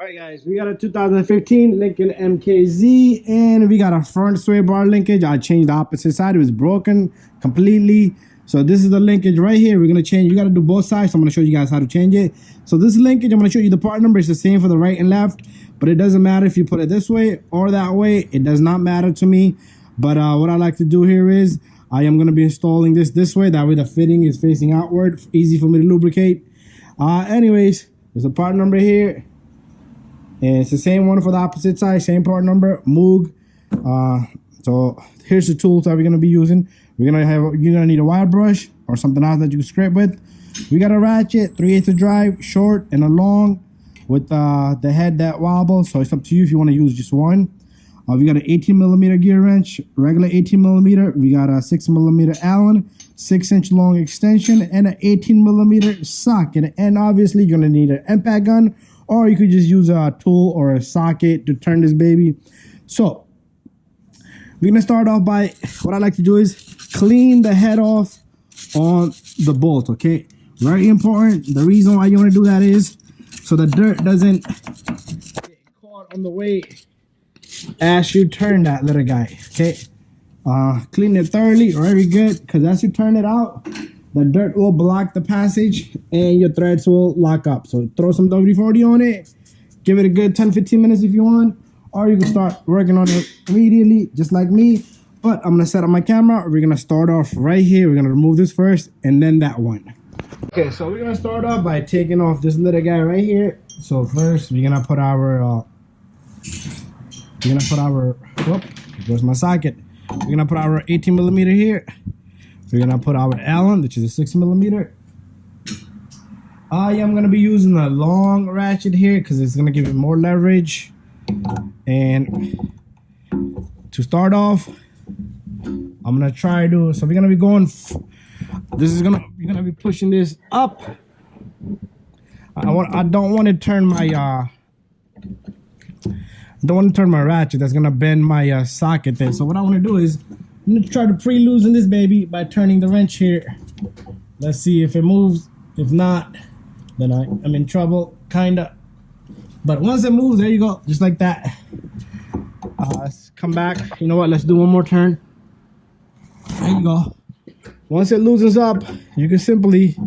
All right, guys, we got a 2015 Lincoln MKZ, and we got a front sway bar linkage. I changed the opposite side. It was broken completely. So this is the linkage right here. We're going to change. You got to do both sides. So I'm going to show you guys how to change it. So this linkage, I'm going to show you the part number. It's the same for the right and left, but it doesn't matter if you put it this way or that way. It does not matter to me. But what I like to do here is I am going to be installing this way. That way the fitting is facing outward. Easy for me to lubricate. Anyways, there's a part number here. And it's the same one for the opposite side, same part number, Moog. So here's the tools that we're gonna be using. You're gonna need a wire brush or something else that you can scrape with. We got a ratchet, 3/8 drive, short and a long, with the head that wobbles. So it's up to you if you want to use just one. We got an 18mm gear wrench, regular 18mm. We got a 6mm Allen, 6-inch long extension, and an 18mm socket. And obviously you're gonna need an impact gun, or you could just use a tool or a socket to turn this baby. So we're gonna start off by, what I like to do is clean the head off on the bolt. Okay, very important. The reason why you want to do that is so the dirt doesn't get caught on the way as you turn that little guy. Okay, clean it thoroughly, very good, because as you turn it out, the dirt will block the passage and your threads will lock up. So throw some WD-40 on it, give it a good 10-15 minutes if you want, or you can start working on it immediately just like me. But I'm gonna set up my camera. We're gonna start off right here. We're gonna remove this first and then that one. Okay, so we're gonna start off by taking off this little guy right here. So first we're gonna put our whoop, there's my socket. We're gonna put our 18mm here. We're gonna put our Allen, which is a 6mm. I am gonna be using a long ratchet here because it's gonna give it more leverage. And to start off, I'm gonna try to. So we're gonna be going. You're gonna be pushing this up. I don't want to turn my ratchet. That's gonna bend my socket there. So what I want to do is I'm gonna try to pre-loosen this baby by turning the wrench here. Let's see if it moves. If not, then I'm in trouble, kinda. But once it moves, there you go, just like that. Let's come back. You know what? Let's do one more turn. There you go. Once it loosens up, you can simply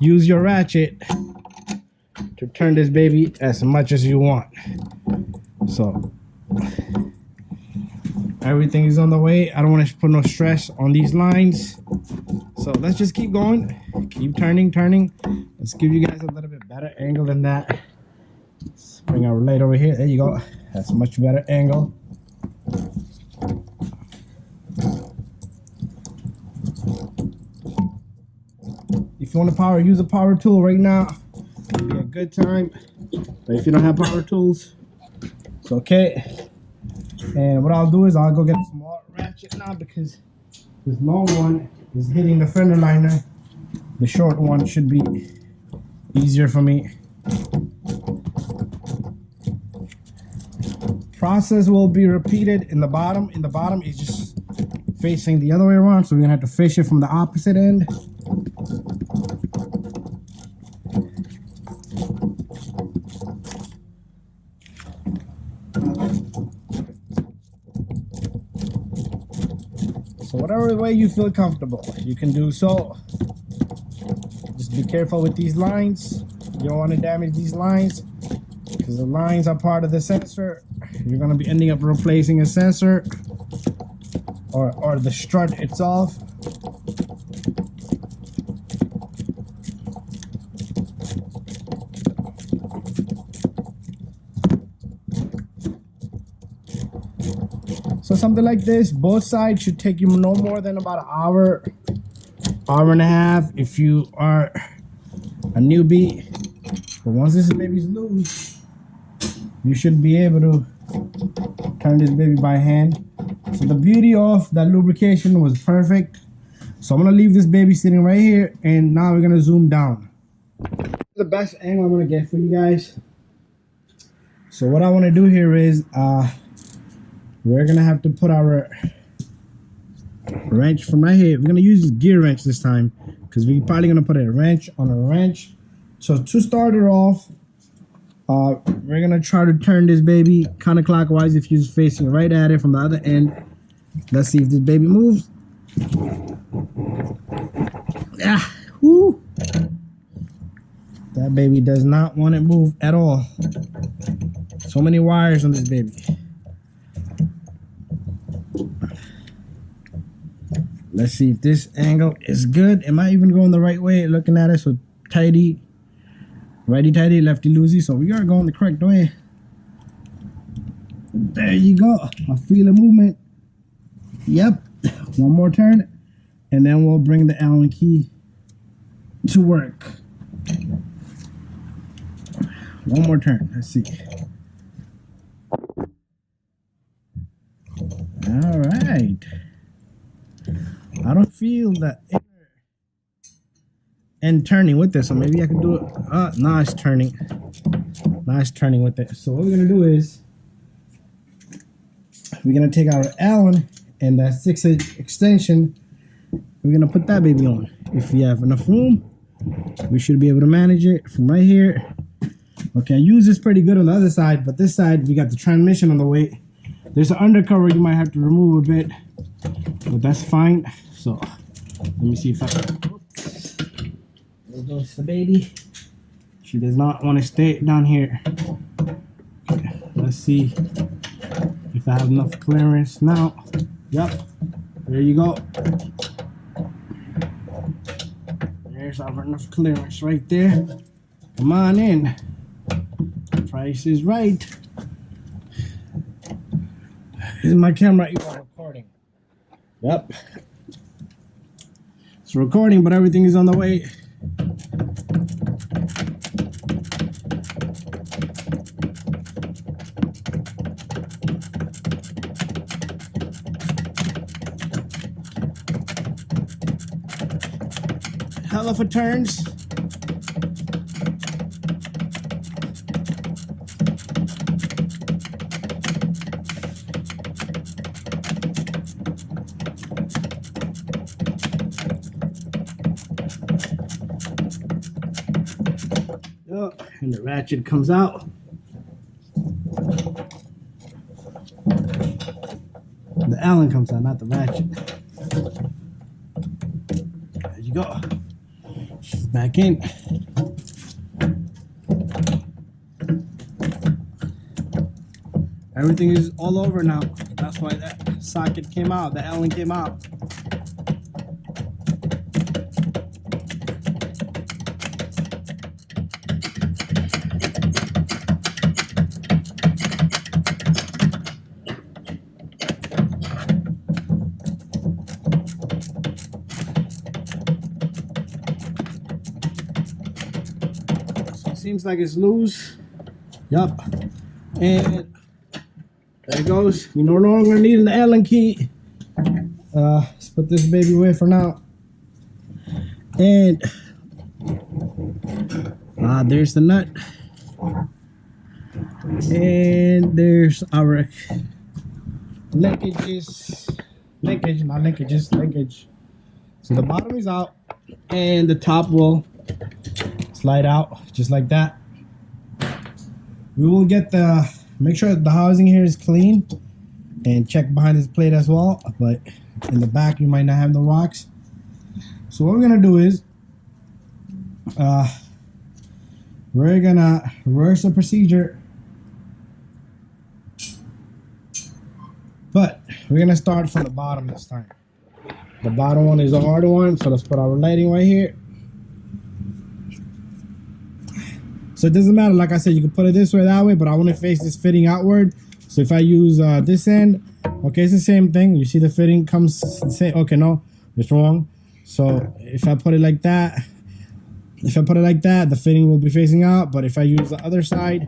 use your ratchet to turn this baby as much as you want. So everything is on the way. I don't want to put no stress on these lines. So let's just keep going. Keep turning. Let's give you guys a little bit better angle than that. Let's bring our light over here. There you go. That's a much better angle. If you want to use a power tool right now, it'd be a good time. But if you don't have power tools, it's okay. And what I'll do is I'll go get a small ratchet now because this long one is hitting the fender liner. The short one should be easier for me. Process will be repeated in the bottom. In the bottom is just facing the other way around, so we're gonna have to fish it from the opposite end. So whatever way you feel comfortable, you can do so. Just be careful with these lines. You don't want to damage these lines because the lines are part of the sensor. You're going to be ending up replacing a sensor or the strut itself. So something like this, both sides should take you no more than about an hour and a half if you are a newbie. But once this baby's loose, you should be able to turn this baby by hand. So the beauty of that lubrication was perfect. So I'm gonna leave this baby sitting right here, and now we're gonna zoom down. The best angle I'm gonna get for you guys. So what I want to do here is we're gonna have to put our wrench from right here. We're gonna use this gear wrench this time because we're probably gonna put a wrench on a wrench. So to start it off, We're gonna try to turn this baby counterclockwise if you're facing right at it from the other end. Let's see if this baby moves. Ah, whoo. That baby does not want to move at all. So many wires on this baby. Let's see if this angle is good. Am I even going the right way? Looking at it, so tighty, righty tighty, lefty loosey. So we are going the correct way. There you go. I feel a movement. Yep. One more turn, and then we'll bring the Allen key to work. One more turn. Let's see. All right. I don't feel the inner end turning with this, so maybe I can do it. Now it's turning. Now it's turning with it. So what we're gonna do is we're gonna take our Allen and that 6/8 extension. We're gonna put that baby on. If we have enough room, we should be able to manage it from right here. Okay, I use this pretty good on the other side, but this side we got the transmission on the way. There's an undercover you might have to remove a bit, but that's fine. So let me see if I can. There goes the baby. She does not want to stay down here. Okay, let's see if I have enough clearance now. Yep, there you go. There's our enough clearance right there. Come on in. Price is right. Is my camera even recording? Yep. It's recording, but everything is on the way. Hell of a turns. And the ratchet comes out. The Allen comes out, not the ratchet. There you go. She's back in. Everything is all over now. That's why that socket came out, the Allen came out. Seems like it's loose. Yup. And there it goes. We no longer need an Allen key. Let's put this baby away for now. And there's the nut. And there's our linkages. Linkage, not linkages, linkage. So the bottom is out and the top will slide out just like that. We will get make sure the housing here is clean and check behind this plate as well, but in the back you might not have the rocks. So what we're gonna do is we're gonna reverse the procedure, but we're gonna start from the bottom this time. The bottom one is the harder one, so let's put our lighting right here. So it doesn't matter, like I said, you can put it this way, that way, but I want to face this fitting outward. So if I use this end, okay, it's the same thing. You see the fitting comes the same. Okay, no, it's wrong. So if I put it like that, the fitting will be facing out. But if I use the other side,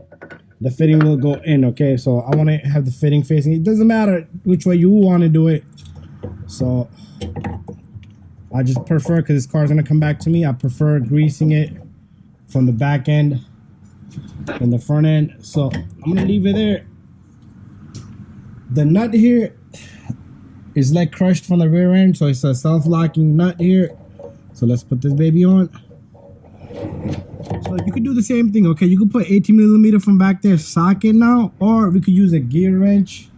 the fitting will go in, okay? So I want to have the fitting facing. It doesn't matter which way you want to do it. So I just prefer, because this car is going to come back to me, I prefer greasing it from the back end and the front end. So I'm gonna leave it there. The nut here is like crushed from the rear end, so it's a self-locking nut here. So let's put this baby on. So you could do the same thing, okay? You could put 18 millimeter from back there socket now, or we could use a gear wrench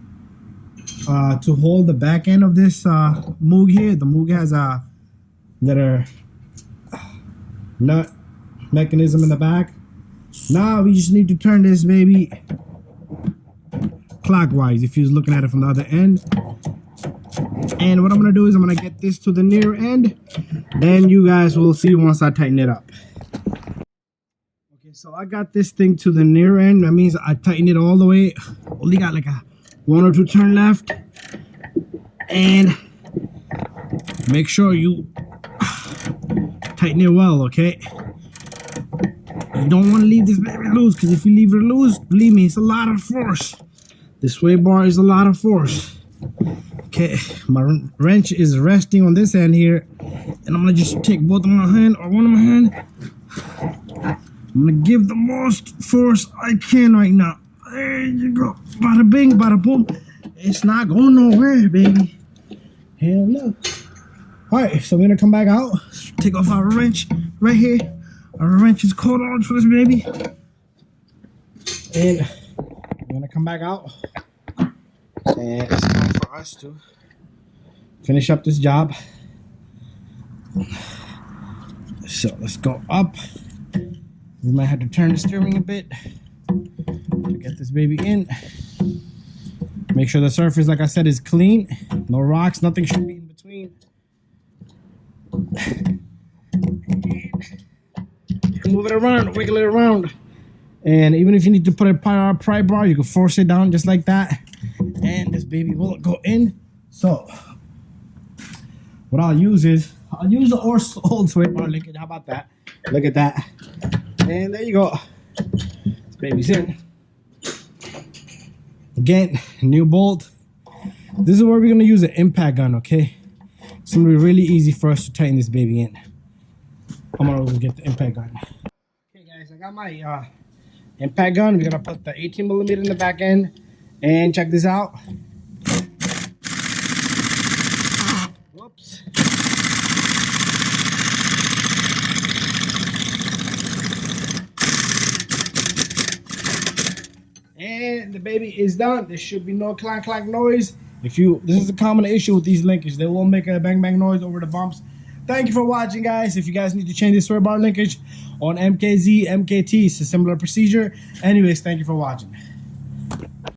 to hold the back end of this Moog here. The Moog has a little nut mechanism in the back. Now we just need to turn this baby clockwise if you're looking at it from the other end. And what I'm gonna do is I'm gonna get this to the near end, then you guys will see once I tighten it up. Okay, so I got this thing to the near end. That means I tighten it all the way. Only got like a 1 or 2 turn left. And make sure you tighten it well, okay? You don't want to leave this baby loose, because if you leave it loose, believe me, it's a lot of force. This sway bar is a lot of force. Okay, my wrench is resting on this end here, and I'm gonna just take both of my hand or one of my hand. I'm gonna give the most force I can right now. There you go. Bada bing, bada boom. It's not going nowhere, baby. Hell no. Alright, so we're gonna come back out, take off our wrench right here. Our wrench is caught on for this baby. And we're gonna come back out. And it's time for us to finish up this job. So let's go up. We might have to turn the steering a bit to get this baby in. Make sure the surface, like I said, is clean. No rocks, nothing should be in between. Move it around, wiggle it around. And even if you need to put a pry bar, you can force it down just like that. And this baby will go in. So what I'll use is, I'll use the old sway bar linkage. How about that? Look at that. And there you go. This baby's in. Again, new bolt. This is where we're gonna use an impact gun, okay? It's gonna be really easy for us to tighten this baby in. I'm gonna go get the impact gun. Okay guys, I got my impact gun. We're gonna put the 18 millimeter in the back end. And check this out. Whoops. And the baby is done. There should be no clank clank noise. This is a common issue with these linkages. They will make a bang bang noise over the bumps. Thank you for watching, guys. If you guys need to change this sway bar linkage on MKZ, MKT, it's a similar procedure. Anyways, thank you for watching.